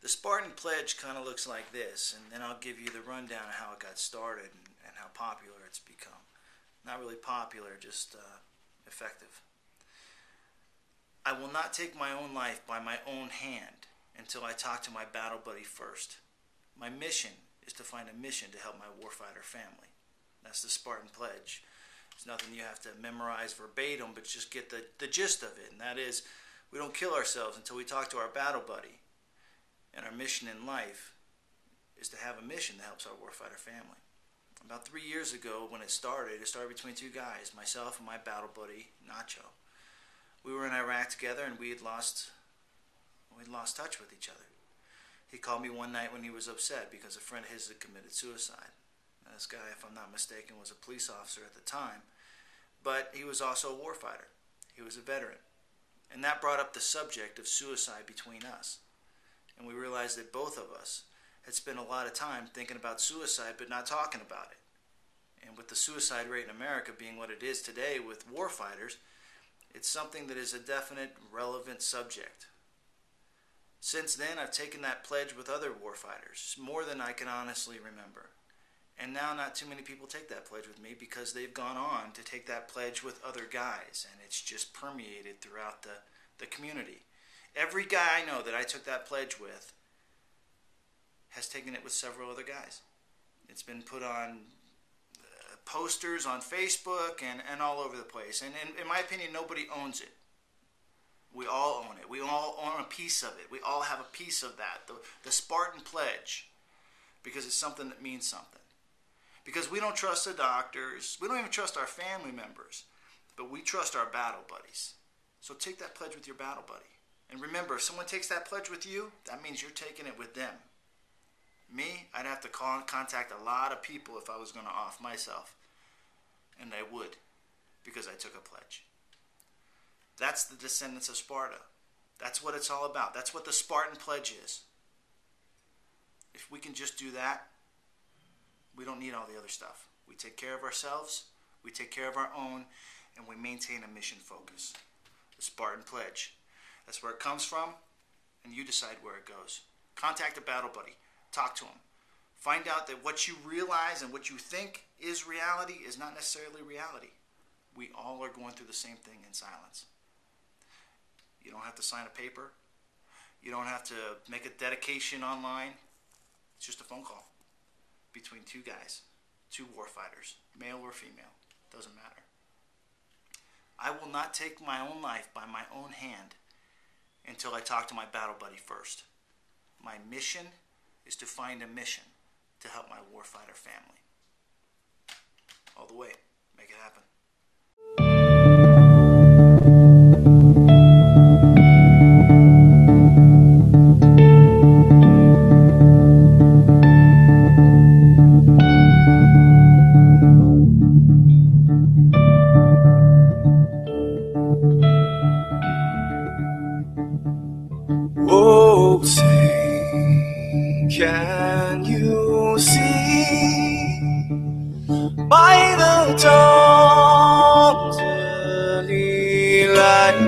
The Spartan pledge kind of looks like this, and then I'll give you the rundown of how it got started and how popular it's become. Not really popular, just effective. I will not take my own life by my own hand until I talk to my battle buddy first. My mission is to find a mission to help my warfighter family. That's the Spartan pledge. It's nothing you have to memorize verbatim, but just get the gist of it. And that is, we don't kill ourselves until we talk to our battle buddy. And our mission in life is to have a mission that helps our warfighter family. About 3 years ago when it started between two guys, myself and my battle buddy, Nacho. We were in Iraq together and we'd lost touch with each other. He called me one night when he was upset because a friend of his had committed suicide. Now, this guy, if I'm not mistaken, was a police officer at the time, but he was also a warfighter. He was a veteran. And that brought up the subject of suicide between us. And we realized that both of us had spent a lot of time thinking about suicide but not talking about it. And with the suicide rate in America being what it is today with warfighters, it's something that is a definite, relevant subject. Since then, I've taken that pledge with other warfighters, more than I can honestly remember. And now not too many people take that pledge with me because they've gone on to take that pledge with other guys, and it's just permeated throughout the community. Every guy I know that I took that pledge with has taken it with several other guys. It's been put on posters on Facebook and all over the place. And in my opinion, nobody owns it. We all own it. We all own a piece of it. We all have a piece of that, the Spartan pledge, because it's something that means something. Because we don't trust the doctors. We don't even trust our family members, but we trust our battle buddies. So take that pledge with your battle buddy. And remember, if someone takes that pledge with you, that means you're taking it with them. Me, I'd have to call and contact a lot of people if I was going to off myself. And I would, because I took a pledge. That's the descendants of Sparta. That's what it's all about. That's what the Spartan pledge is. If we can just do that, we don't need all the other stuff. We take care of ourselves, we take care of our own, and we maintain a mission focus. The Spartan pledge. That's where it comes from, and you decide where it goes. Contact a battle buddy. Talk to him. Find out that what you realize and what you think is reality is not necessarily reality. We all are going through the same thing in silence. You don't have to sign a paper. You don't have to make a dedication online. It's just a phone call between two guys, two warfighters, male or female. Doesn't matter. I will not take my own life by my own hand until I talk to my battle buddy first. My mission is to find a mission to help my warfighter family. All the way. Make it happen. Oh, say, can you see by the dawn's early light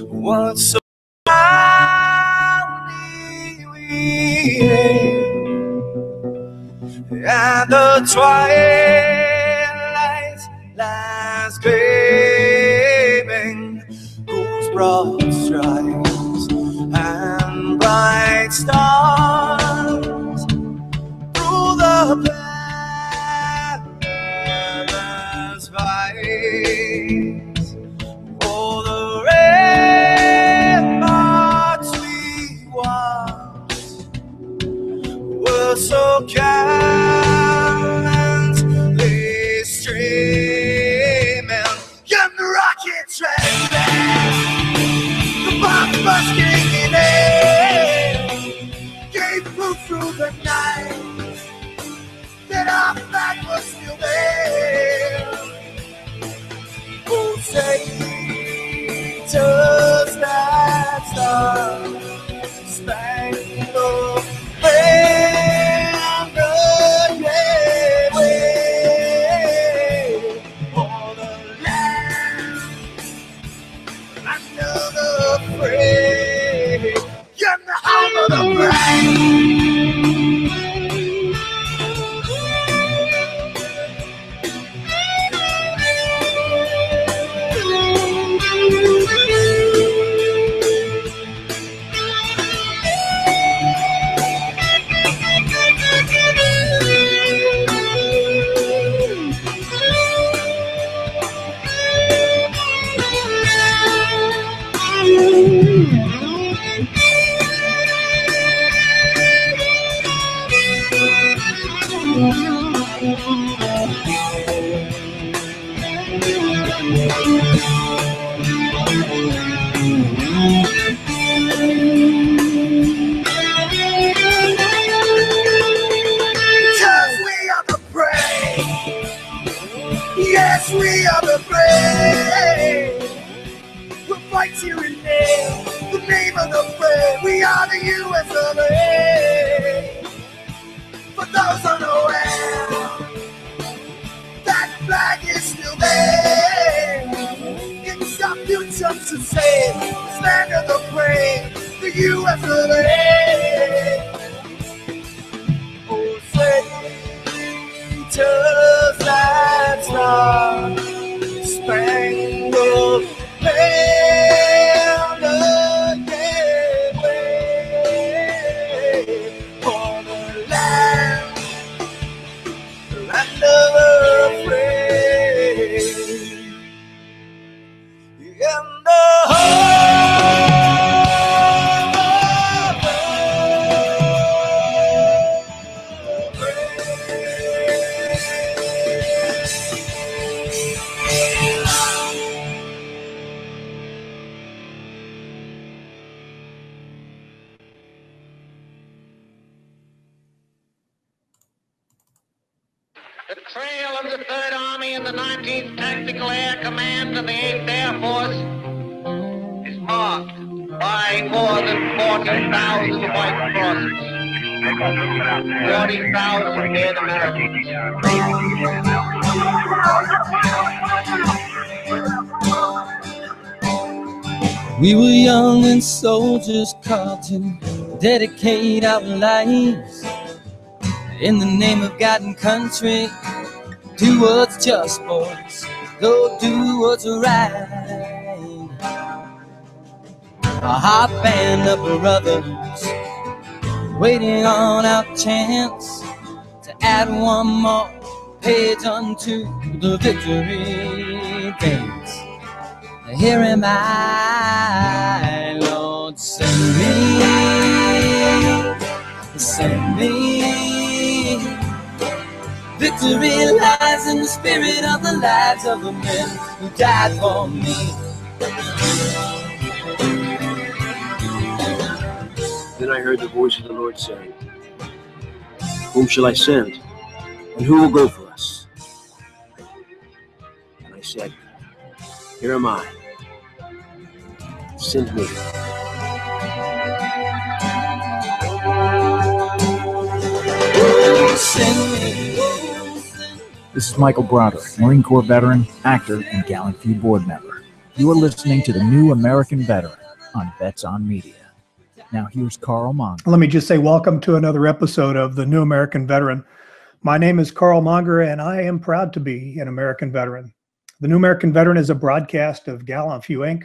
what so proudly we hailed at the twilight's last gleaming, whose broad stripes and bright stars through the perilous fights. Oh, the ramparts we watched were so gallantly streaming, young rockets red, the bombs bursting in air gave proof through the night that our flag was still there. Oh, say, does that star-spangled banner yet wave for the land another free? You're not of the brave. We are the US of A. For those unaware, that flag is still there. It's our future to save. Stand of the brave, the US of A. Oh, say, just that star, spangled banner, yeah, wave for the land of the free, and the The trail of the 3rd Army and the 19th Tactical Air Command of the 8th Air Force is marked by more than 40,000 white crosses. 40,000 dead Americans. We were young and soldiers called to dedicate our lives in the name of God and country. Do what's just, boys. Go do what's right. A hot band of brothers waiting on our chance to add one more page unto the victory dance. Here am I, Lord, send me. Victory lies in the spirit of the lives of the men who died for me. Then I heard the voice of the Lord saying, whom shall I send, and who will go for us? And I said, here am I. Send me. This is Michael Broderick, Marine Corps veteran, actor, and GallantFew board member. You are listening to the New American Veteran on Vets on Media. Now here's Carl Monger. Let me just say welcome to another episode of the New American Veteran. My name is Carl Monger, and I am proud to be an American veteran. The New American Veteran is a broadcast of GallantFew, Inc.,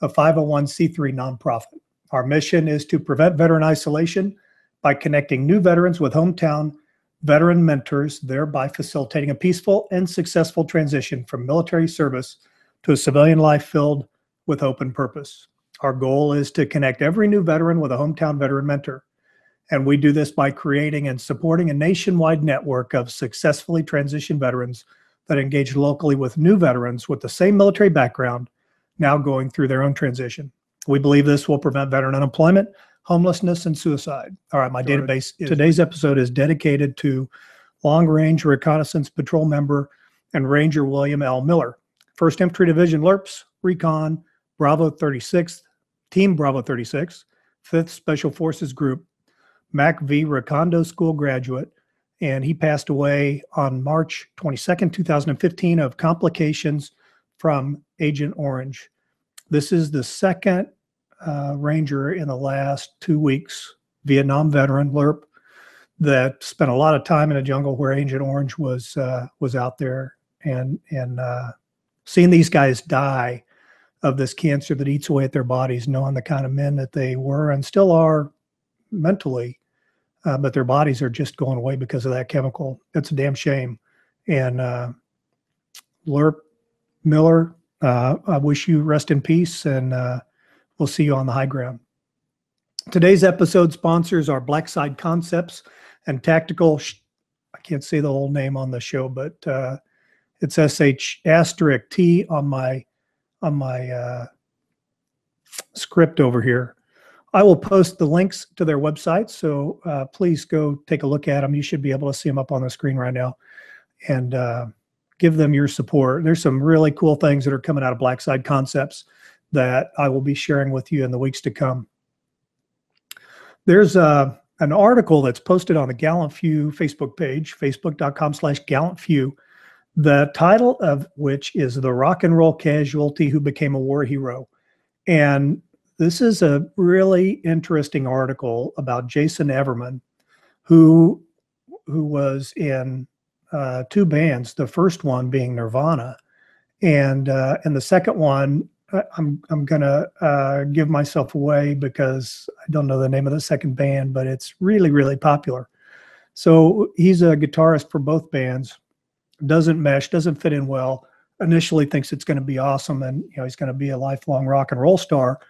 a 501c3 nonprofit. Our mission is to prevent veteran isolation by connecting new veterans with hometown veteran mentors, thereby facilitating a peaceful and successful transition from military service to a civilian life filled with hope and purpose. Our goal is to connect every new veteran with a hometown veteran mentor. And we do this by creating and supporting a nationwide network of successfully transitioned veterans that engage locally with new veterans with the same military background now going through their own transition. We believe this will prevent veteran unemployment, homelessness, and suicide. All right, my database. Today's episode is dedicated to Long-Range Reconnaissance Patrol member and Ranger William L. Miller, 1st Infantry Division LRPS, Recon, Bravo 36th, Team Bravo 36, 5th Special Forces Group, Mac V Recondo School graduate, and he passed away on March 22nd, 2015 of complications from Agent Orange. This is the second Ranger in the last 2 weeks, Vietnam veteran, LRP, that spent a lot of time in a jungle where Agent Orange was out there, and seeing these guys die of this cancer that eats away at their bodies, knowing the kind of men that they were and still are mentally, but their bodies are just going away because of that chemical. It's a damn shame. And LRP Miller, I wish you rest in peace, and we'll see you on the high ground. Today's episode sponsors are Blackside Concepts and Tactical. I can't say the whole name on the show, but it's sh*T on my script over here. I will post the links to their website, so please go take a look at them. You should be able to see them up on the screen right now, and give them your support. There's some really cool things that are coming out of Blackside Concepts that I will be sharing with you in the weeks to come. There's an article that's posted on the GallantFew Facebook page, facebook.com/GallantFew, the title of which is "The Rock and Roll Casualty Who Became a War Hero." And this is a really interesting article about Jason Everman, who was in two bands, the first one being Nirvana. And the second one, I'm gonna give myself away because I don't know the name of the second band, but it's really, really popular. So he's a guitarist for both bands. Doesn't mesh, doesn't fit in well. Initially thinks it's going to be awesome, and he's going to be a lifelong rock and roll star,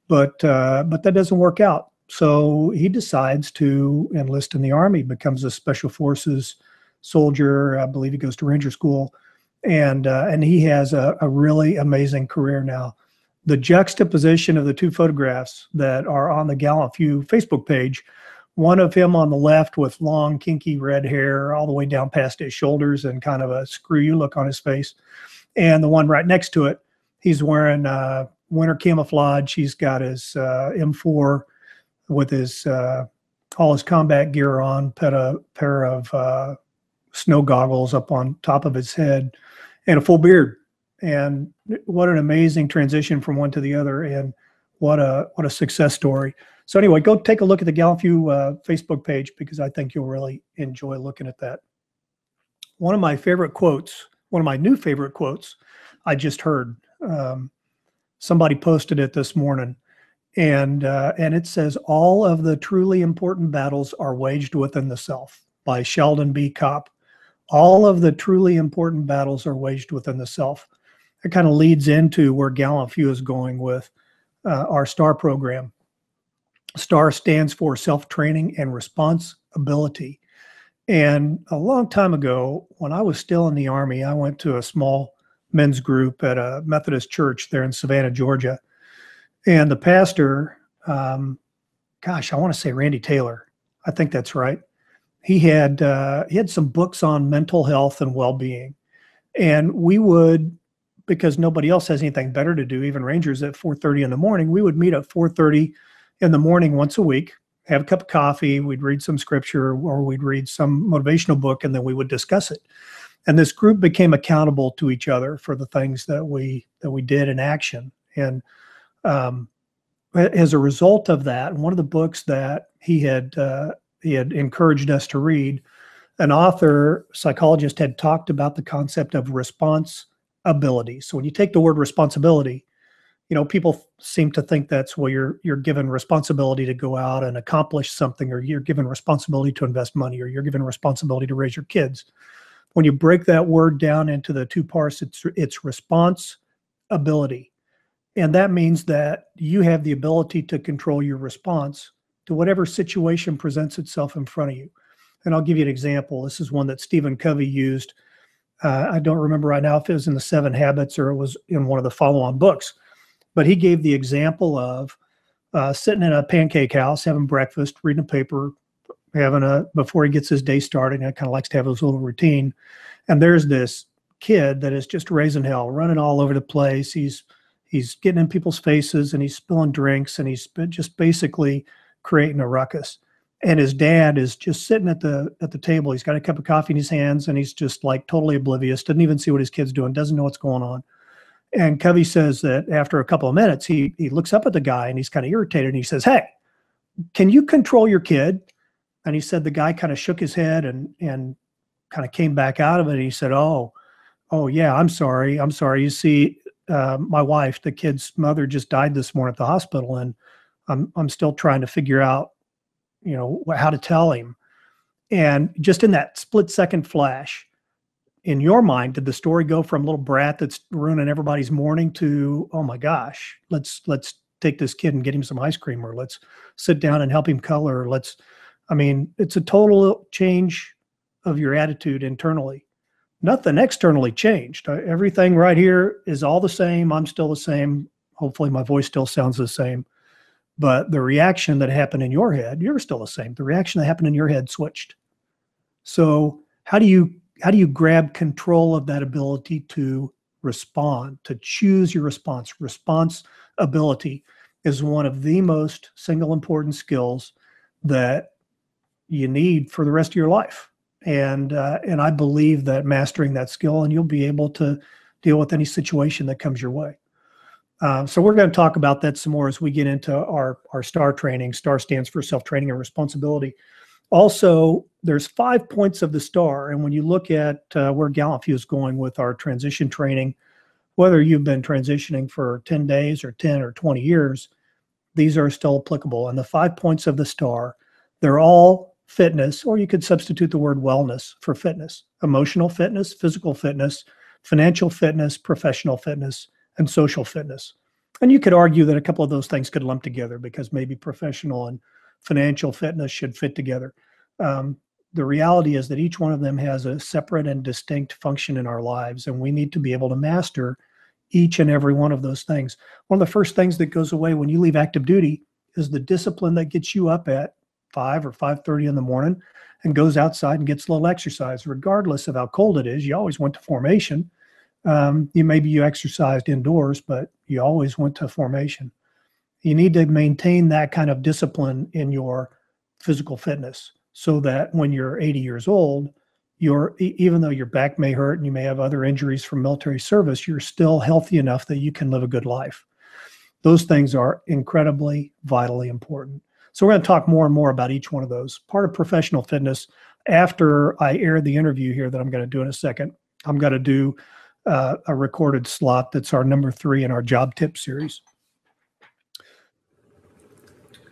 but that doesn't work out. So he decides to enlist in the Army, becomes a Special Forces soldier. I believe he goes to Ranger School. And he has a really amazing career now. The juxtaposition of the two photographs that are on the GallantFew Facebook page, one of him on the left with long, kinky red hair all the way down past his shoulders and kind of a screw you look on his face. And the one right next to it, he's wearing winter camouflage. He's got his M4 with his all his combat gear on, put a pair of snow goggles up on top of his head, and a full beard. And what an amazing transition from one to the other, and what a success story. So anyway, go take a look at the GallantFew Facebook page, because I think you'll really enjoy looking at that. One of my favorite quotes, one of my new favorite quotes, I just heard. Somebody posted it this morning, and it says, "All of the truly important battles are waged within the self," by Sheldon B. Kopp. All of the truly important battles are waged within the self. It kind of leads into where GallantFew is going with our STAR program. STAR stands for self-training and responsibility. And a long time ago, when I was still in the Army, I went to a small men's group at a Methodist church there in Savannah, Georgia. And the pastor, I want to say Randy Taylor. I think that's right. He had some books on mental health and well-being. And we would, because nobody else has anything better to do, even Rangers, at 4:30 in the morning, we would meet at 4:30 in the morning once a week, have a cup of coffee, we'd read some scripture, or we'd read some motivational book, and then we would discuss it. And this group became accountable to each other for the things that we did in action. And as a result of that, one of the books that he had encouraged us to read, an author, psychologist, had talked about the concept of responsibility. So when you take the word responsibility, people seem to think that's, well, you're given responsibility to go out and accomplish something, or you're given responsibility to invest money, or you're given responsibility to raise your kids. When you break that word down into the two parts, it's responsibility. And that means that you have the ability to control your response to whatever situation presents itself in front of you. And I'll give you an example. This is one that Stephen Covey used. I don't remember right now if it was in the 7 Habits or it was in one of the follow-on books. But he gave the example of sitting in a pancake house, having breakfast, reading a paper, before he gets his day started, and kind of likes to have his little routine. And there's this kid that is just raising hell, running all over the place. He's getting in people's faces, and he's spilling drinks, and he's just basically creating a ruckus. And his dad is just sitting at the table. He's got a cup of coffee in his hands, and he's just like totally oblivious, doesn't even see what his kid's doing, doesn't know what's going on. And Covey says that after a couple of minutes, he looks up at the guy, and he's kind of irritated, and he says, "Hey, can you control your kid?" And he said the guy kind of shook his head and kind of came back out of it. And he said, oh yeah, I'm sorry. You see, my wife, the kid's mother, just died this morning at the hospital, and I'm still trying to figure out, how to tell him. And just in that split second flash, in your mind, did the story go from little brat that's ruining everybody's morning to, oh my gosh, let's take this kid and get him some ice cream, or let's sit down and help him color. It's a total change of your attitude internally. Nothing externally changed. Everything right here is all the same. I'm still the same. Hopefully my voice still sounds the same. But the reaction that happened in your head, you're still the same. The reaction that happened in your head switched. So how do you grab control of that ability to respond, to choose your response? Responsibility is one of the most single important skills that you need for the rest of your life. And I believe that mastering that skill, and you'll be able to deal with any situation that comes your way. So we're going to talk about that some more as we get into our STAR training. STAR stands for self-training and responsibility. Also, there's 5 points of the STAR. And when you look at where GallantFew is going with our transition training, whether you've been transitioning for 10 days or 10 or 20 years, these are still applicable. And the 5 points of the STAR, they're all fitness, or you could substitute the word wellness for fitness: emotional fitness, physical fitness, financial fitness, professional fitness, and social fitness. And you could argue that a couple of those things could lump together, because maybe professional and financial fitness should fit together. The reality is that each one of them has a separate and distinct function in our lives, and we need to be able to master each and every one of those things. One of the first things that goes away when you leave active duty is the discipline that gets you up at 5 or 5:30 in the morning and goes outside and gets a little exercise, regardless of how cold it is. You always went to formation. Maybe you exercised indoors, but you always went to formation. You need to maintain that kind of discipline in your physical fitness, so that when you're 80 years old, even though your back may hurt and you may have other injuries from military service, you're still healthy enough that you can live a good life. Those things are incredibly, vitally important. So we're going to talk more and more about each one of those. Part of professional fitness, after I air the interview here that I'm going to do in a second, I'm going to do a recorded slot that's our number 3 in our job tip series.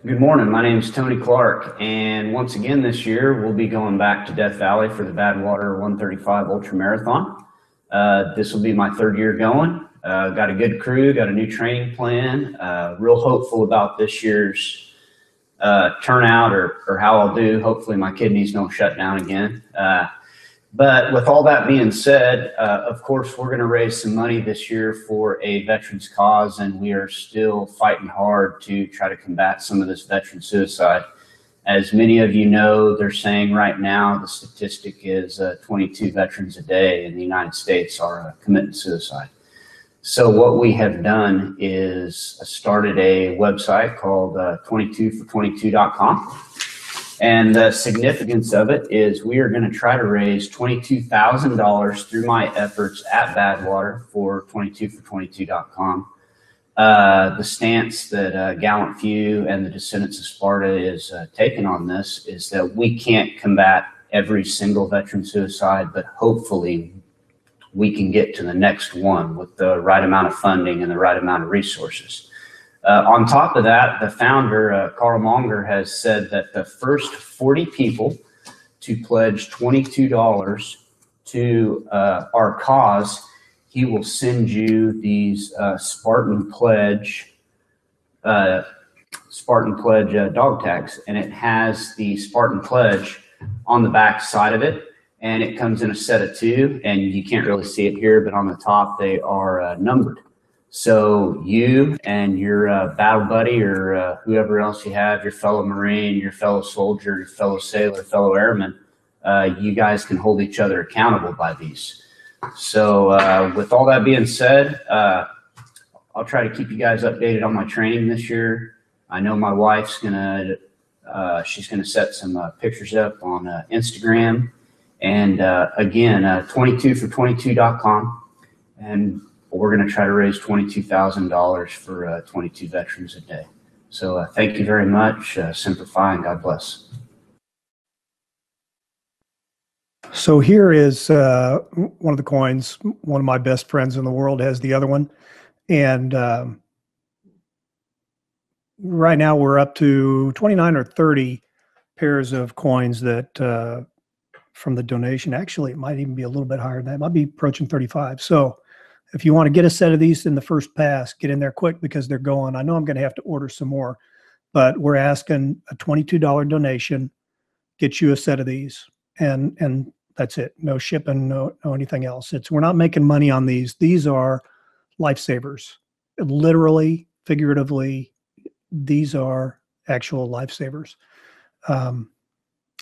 Good morning. My name is Tony Clark, and once again this year we'll be going back to Death Valley for the Badwater 135 Ultra Marathon. This will be my 3rd year going. Got a good crew, got a new training plan. Real hopeful about this year's turnout or how I'll do. Hopefully my kidneys don't shut down again. But with all that being said, of course, we're going to raise some money this year for a veterans cause, and we are still fighting hard to try to combat some of this veteran suicide. As many of you know, they're saying right now the statistic is 22 veterans a day in the United States are committing suicide. So what we have done is started a website called 22for22.com. And the significance of it is we are going to try to raise $22,000 through my efforts at Badwater for 22for22.com. The stance that GallantFew and the Descendants of Sparta is taking on this is that we can't combat every single veteran suicide, but hopefully we can get to the next one with the right amount of funding and the right amount of resources. On top of that, the founder, Carl Monger, has said that the first 40 people to pledge $22 to our cause, he will send you these Spartan Pledge dog tags, and it has the Spartan Pledge on the back side of it, and it comes in a set of 2, and you can't really see it here, but on the top they are numbered. So you and your battle buddy or whoever else you have, your fellow Marine, your fellow soldier, your fellow sailor, fellow airman, you guys can hold each other accountable by these. So with all that being said, I'll try to keep you guys updated on my training this year. I know my wife's she's gonna set some pictures up on Instagram, and again, 22for22.com, and we're going to try to raise $22,000 for 22 veterans a day. So thank you very much. Semper Fi, and God bless. So here is one of the coins. One of my best friends in the world has the other one. And right now we're up to 29 or 30 pairs of coins that from the donation. Actually, it might even be a little bit higher than that. It might be approaching 35. So if you want to get a set of these in the first pass, get in there quick because they're going. I know I'm going to have to order some more, but we're asking a $22 donation, get you a set of these, and that's it. No shipping, no anything else. We're not making money on these. These are lifesavers. Literally, figuratively, these are actual lifesavers.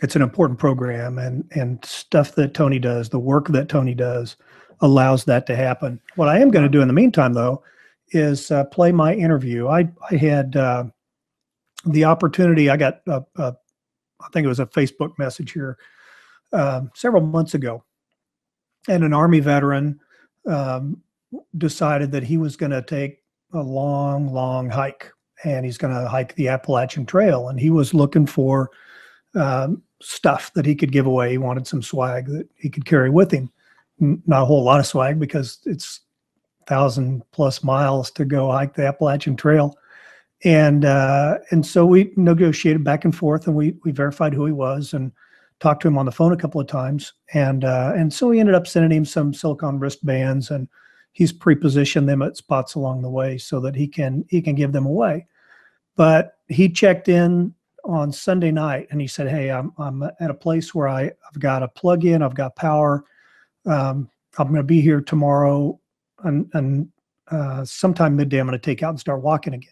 It's an important program, and stuff that Tony does, the work that Tony does, allows that to happen. What I am going to do in the meantime, though, is play my interview. I had the opportunity. I got I think it was a Facebook message here several months ago, and an Army veteran decided that he was going to take a long, long hike, and he's going to hike the Appalachian Trail, and he was looking for stuff that he could give away. He wanted some swag that he could carry with him. Not a whole lot of swag because it's 1,000+ miles to go hike the Appalachian Trail. And so we negotiated back and forth, and we verified who he was and talked to him on the phone a couple of times. And so we ended up sending him some silicone wristbands, and he's pre-positioned them at spots along the way so that he can give them away. But he checked in on Sunday night, and he said, "Hey, I'm at a place where I've got a plug-in, I've got power. I'm going to be here tomorrow, and sometime midday I'm going to take out and start walking again."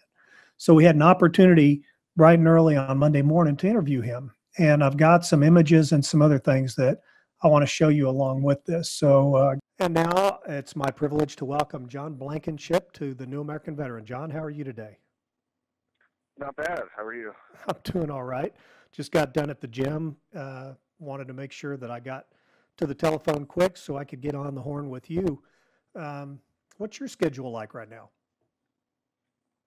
So we had an opportunity bright and early on Monday morning to interview him, and I've got some images and some other things that I want to show you along with this. So, and now it's my privilege to welcome John Blankenship to the New American Veteran. John, how are you today? Not bad. How are you? I'm doing all right. Just got done at the gym. Wanted to make sure that I got to the telephone quick so I could get on the horn with you. What's your schedule like right now?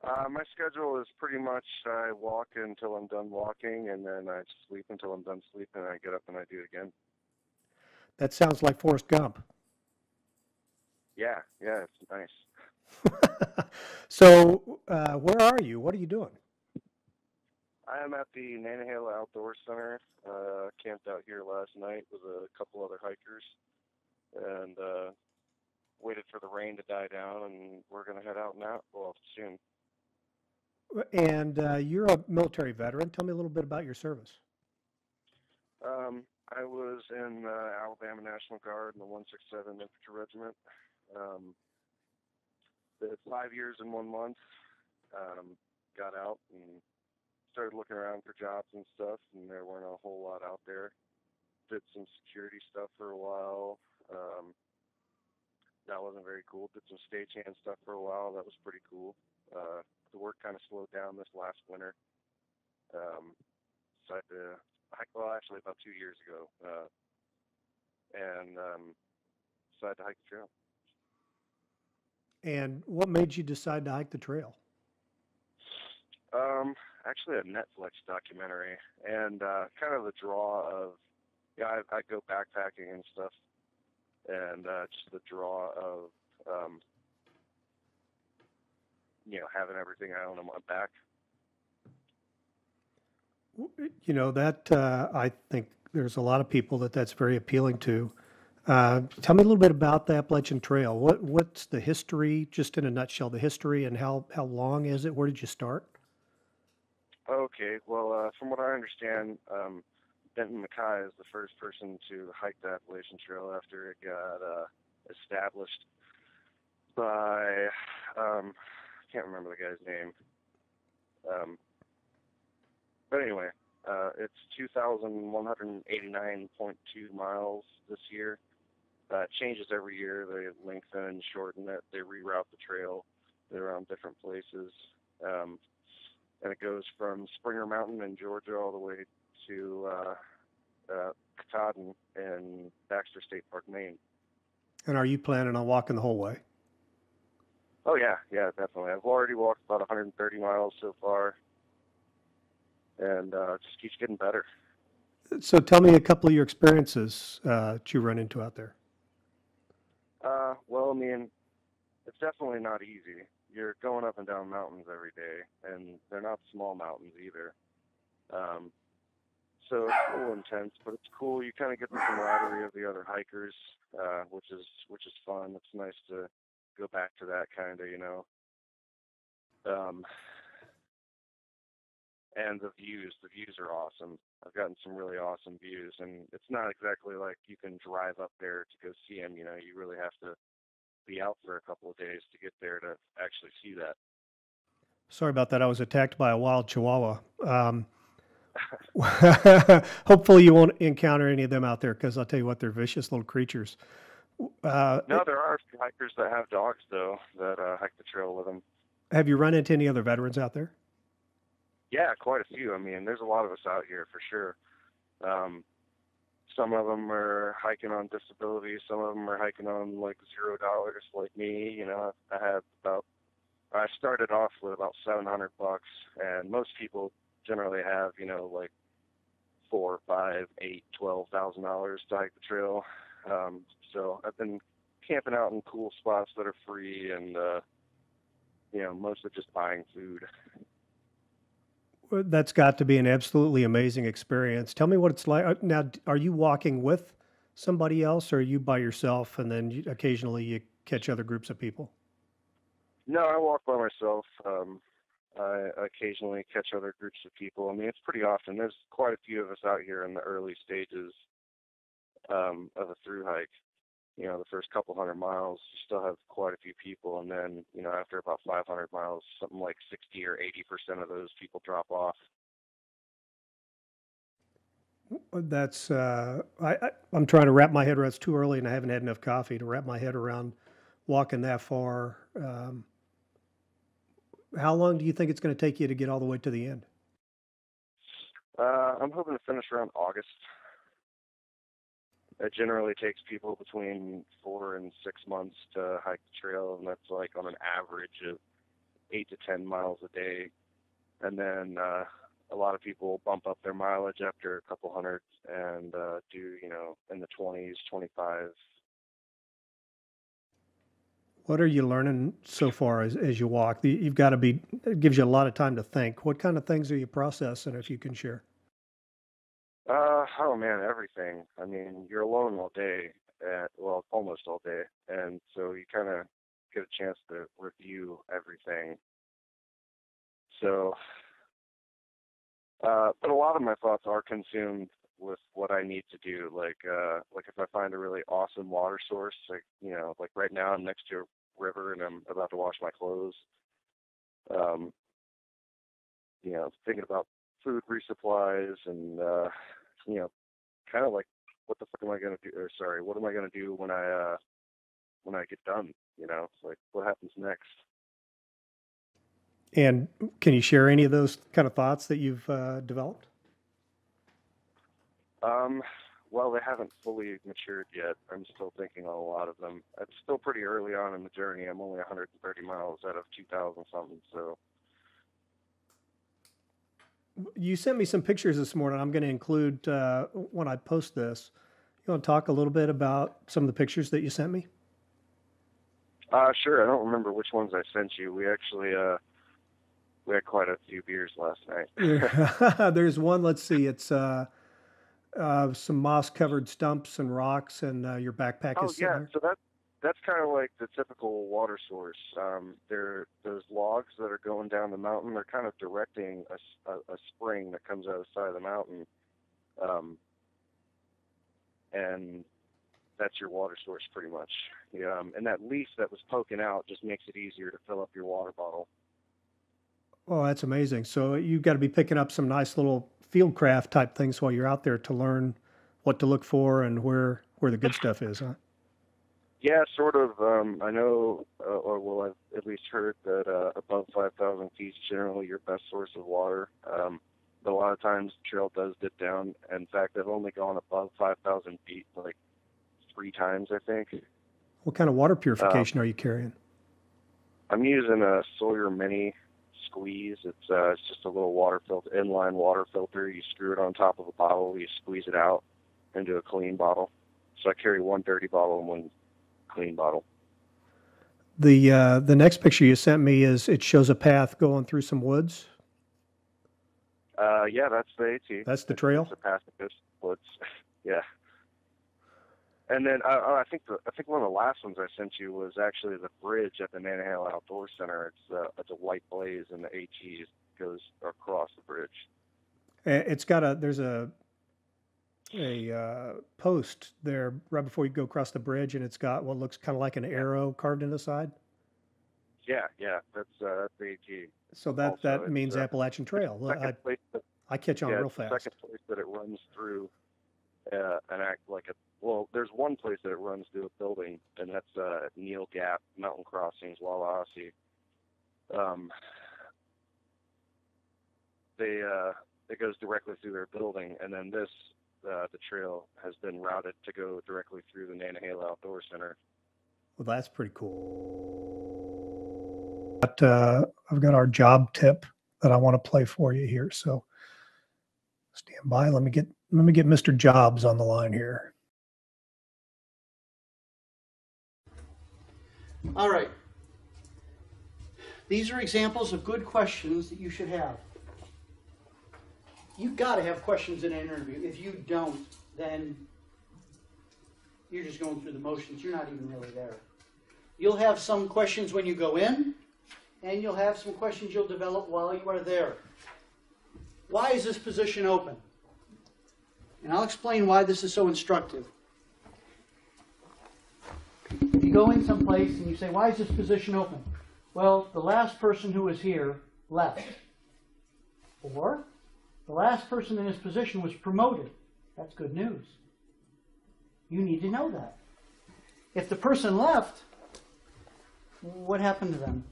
My schedule is pretty much I walk until I'm done walking, and then I sleep until I'm done sleeping, and I get up and I do it again. That sounds like Forrest Gump. Yeah, it's nice. So where are you? What are you doing? I am at the Nantahala Outdoor Center. Camped out here last night with a couple other hikers, and waited for the rain to die down, and we're going to head out now soon. And you're a military veteran. Tell me a little bit about your service. I was in Alabama National Guard in the 167 Infantry Regiment. Did 5 years and 1 month. Got out and started looking around for jobs and stuff, and there weren't a whole lot out there. Did some security stuff for a while. That wasn't very cool. Did some stagehand stuff for a while. That was pretty cool. The work kind of slowed down this last winter. Decided to hike, well, actually about 2 years ago, and decided to hike the trail. And what made you decide to hike the trail? Actually a Netflix documentary, and kind of the draw of, I go backpacking and stuff, and just the draw of, having everything I own on my back. That I think there's a lot of people that's very appealing to. Tell me a little bit about the Appalachian Trail. What's the history, just in a nutshell, the history, and how long is it? Where did you start? Okay, well, from what I understand, Benton Mackay is the first person to hike the Appalachian Trail after it got established by, I can't remember the guy's name. But anyway, it's 2,189.2 miles this year. It changes every year. They lengthen and shorten it. They reroute the trail. They're on different places. And it goes from Springer Mountain in Georgia all the way to Katahdin in Baxter State Park, Maine. And are you planning on walking the whole way? Oh, yeah, definitely. I've already walked about 130 miles so far, and it just keeps getting better. So tell me a couple of your experiences that you run into out there. Well, I mean, it's definitely not easy. You're going up and down mountains every day, and they're not small mountains either. So it's a little intense, but it's cool. You kind of get the camaraderie of the other hikers, which is fun. It's nice to go back to that kind of, and the views are awesome. I've gotten some really awesome views, and it's not exactly like you can drive up there to go see them. You really have to be out for a couple of days to get there to actually see that. Sorry about that. I was attacked by a wild chihuahua. Hopefully you won't encounter any of them out there, because I'll tell you what, they're vicious little creatures. No, there are hikers that have dogs, though, that hike the trail with them. Have you run into any other veterans out there? Yeah, quite a few. I mean, there's a lot of us out here for sure. Some of them are hiking on disability. Some of them are hiking on like $0, like me. You know, I started off with about $700, and most people generally have, you know, like $4, 5, 8, $12,000 to hike the trail. So I've been camping out in cool spots that are free, and you know, mostly just buying food. Well, that's got to be an absolutely amazing experience. Tell me what it's like. Now, are you walking with somebody else, or are you by yourself, and then occasionally you catch other groups of people? No, I walk by myself. I occasionally catch other groups of people. I mean, it's pretty often. There's quite a few of us out here in the early stages of a through hike. You know, the first couple 100 miles, you still have quite a few people, and then, you know, after about 500 miles, something like 60 or 80% of those people drop off. That's I'm trying to wrap my head around. It's too early, and I haven't had enough coffee to wrap my head around walking that far. How long do you think it's going to take you to get all the way to the end? I'm hoping to finish around August. It generally takes people between 4 and 6 months to hike the trail, and that's like on an average of 8 to 10 miles a day. And then a lot of people bump up their mileage after a couple hundred and do, you know, in the 20s, 25. What are you learning so far as you walk? You've got to be, it gives you a lot of time to think. What kind of things are you processing, if you can share? Oh man, everything. I mean, you're alone all day, well, almost all day, and so you kind of get a chance to review everything. So, but a lot of my thoughts are consumed with what I need to do. Like if I find a really awesome water source, like, you know, like right now I'm next to a river and I'm about to wash my clothes. You know, thinking about food resupplies and you know, kind of like, what the fuck am I gonna do? Or sorry, what am I gonna do when I get done? You know, it's like, what happens next? And can you share any of those kind of thoughts that you've developed? Well, they haven't fully matured yet. I'm still thinking on a lot of them. It's still pretty early on in the journey. I'm only 130 miles out of 2,000 something, so. You sent me some pictures this morning. I'm going to include when I post this. You want to talk a little bit about some of the pictures that you sent me? Sure. I don't remember which ones I sent you. We actually we had quite a few beers last night. There's one. Let's see. It's some moss-covered stumps and rocks, and your backpack is sitting there. So that's kind of like the typical water source. Those logs that are going down the mountain. They're kind of directing a spring that comes out of the side of the mountain, and that's your water source pretty much. And that leaf that was poking out just makes it easier to fill up your water bottle. Oh, that's amazing. So you've got to be picking up some nice little fieldcraft type things while you're out there to learn what to look for and where the good stuff is, huh? Yeah, sort of. I know, or well, I've at least heard that above 5,000 feet is generally your best source of water. But a lot of times the trail does dip down. In fact, I've only gone above 5,000 feet like 3 times, I think. What kind of water purification are you carrying? I'm using a Sawyer Mini Squeeze. It's just a little water filter, inline water filter. You screw it on top of a bottle, you squeeze it out into a clean bottle. So I carry one dirty bottle and one clean bottle. The next picture you sent me it shows a path going through some woods. Yeah, that's the AT. That's the trail. It's a path that goes through woods. Yeah. And then I think one of the last ones I sent you was actually the bridge at the Nantahala Outdoor Center. It's a white blaze, and the AT goes across the bridge. It's got there's a post there right before you go across the bridge, and it's got what looks kind of like an arrow carved in the side. Yeah, that's the AT. So that means Appalachian Trail. I catch on real fast. The second place that it runs through there's one place that it runs through a building, and that's Neal Gap Mountain Crossings, Walahasee. it goes directly through their building, and then the trail has been routed to go directly through the Nantahala Outdoor Center. Well, that's pretty cool. But, I've got our job tip that I want to play for you here. So stand by. Let me get Mr. Jobs on the line here. All right. These are examples of good questions that you should have. You've got to have questions in an interview. If you don't, then you're just going through the motions. You're not even really there. You'll have some questions when you go in, and you'll have some questions you'll develop while you are there. Why is this position open? And I'll explain why this is so instructive. If you go in someplace and you say, why is this position open? Well, the last person who was here left. Or the last person in this position was promoted. That's good news. You need to know that. If the person left, what happened to them?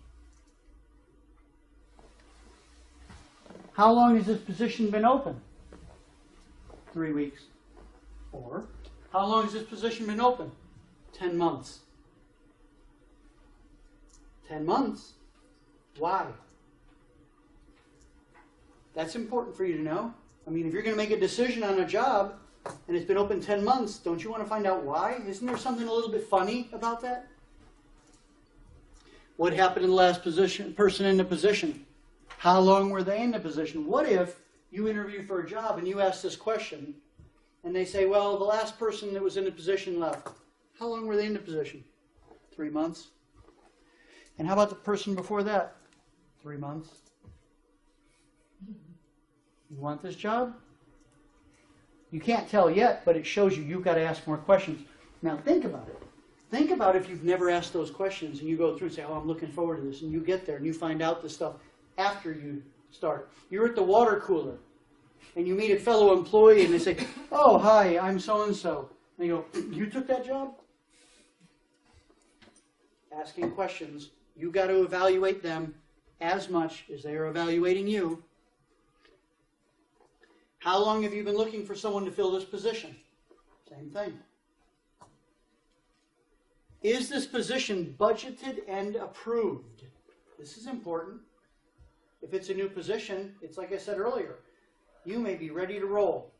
How long has this position been open? 3 weeks. Or, how long has this position been open? 10 months. 10 months? Why? That's important for you to know. I mean, if you're going to make a decision on a job and it's been open 10 months, don't you want to find out why? Isn't there something a little bit funny about that? What happened to the last person in the position? How long were they in the position? What if you interview for a job and you ask this question and they say, well, the last person that was in the position left. How long were they in the position? 3 months. And how about the person before that? 3 months. You want this job? You can't tell yet, but it shows you've got to ask more questions. Now think about it. Think about if you've never asked those questions and you go through and say, oh, I'm looking forward to this, and you get there and you find out this stuff after you start. You're at the water cooler and you meet a fellow employee and they say, oh, hi, I'm so-and-so. And you go, you took that job? Asking questions. You've got to evaluate them as much as they are evaluating you. How long have you been looking for someone to fill this position? Same thing. Is this position budgeted and approved? This is important. If it's a new position, it's like I said earlier, you may be ready to roll.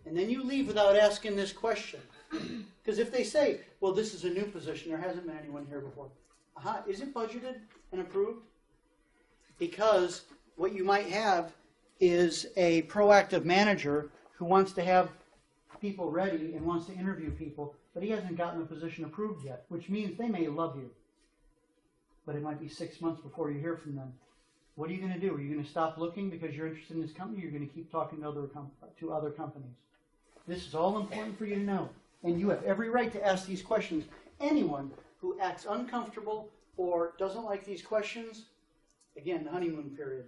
And then you leave without asking this question. Because if they say, well, this is a new position, there hasn't been anyone here before. Is it budgeted and approved? Because what you might have is a proactive manager who wants to have people ready and wants to interview people, but he hasn't gotten the position approved yet, which means they may love you, but it might be 6 months before you hear from them. What are you going to do? Are you going to stop looking because you're interested in this company, or you're going to keep talking to other companies? This is all important for you to know, and you have every right to ask these questions. Anyone who acts uncomfortable or doesn't like these questions, again, the honeymoon period.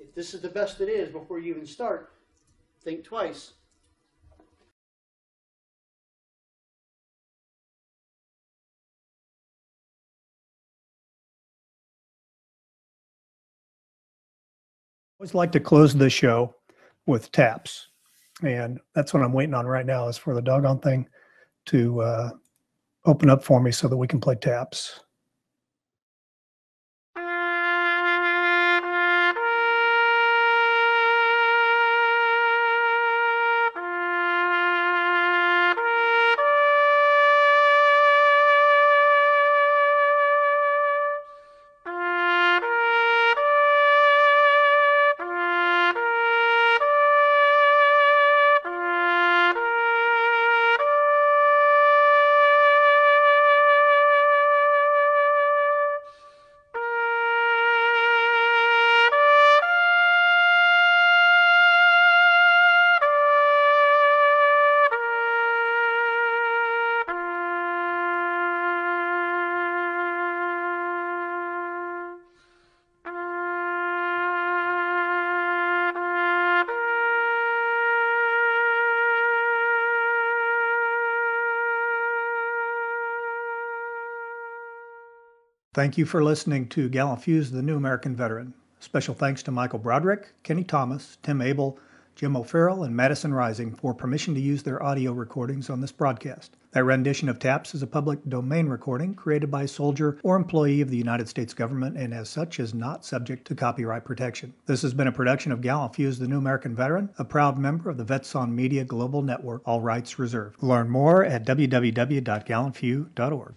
If this is the best it is before you even start, think twice. I always like to close the show with taps. And that's what I'm waiting on right now, is for the doggone thing to open up for me so that we can play taps. Thank you for listening to GallantFew's The New American Veteran. Special thanks to Michael Broderick, Kenny Thomas, Tim Abel, Jim O'Farrell, and Madison Rising for permission to use their audio recordings on this broadcast. That rendition of Taps is a public domain recording created by a soldier or employee of the United States government and as such is not subject to copyright protection. This has been a production of GallantFew, the New American Veteran, a proud member of the Vets on Media Global Network, all rights reserved. Learn more at www.gallantfew.org.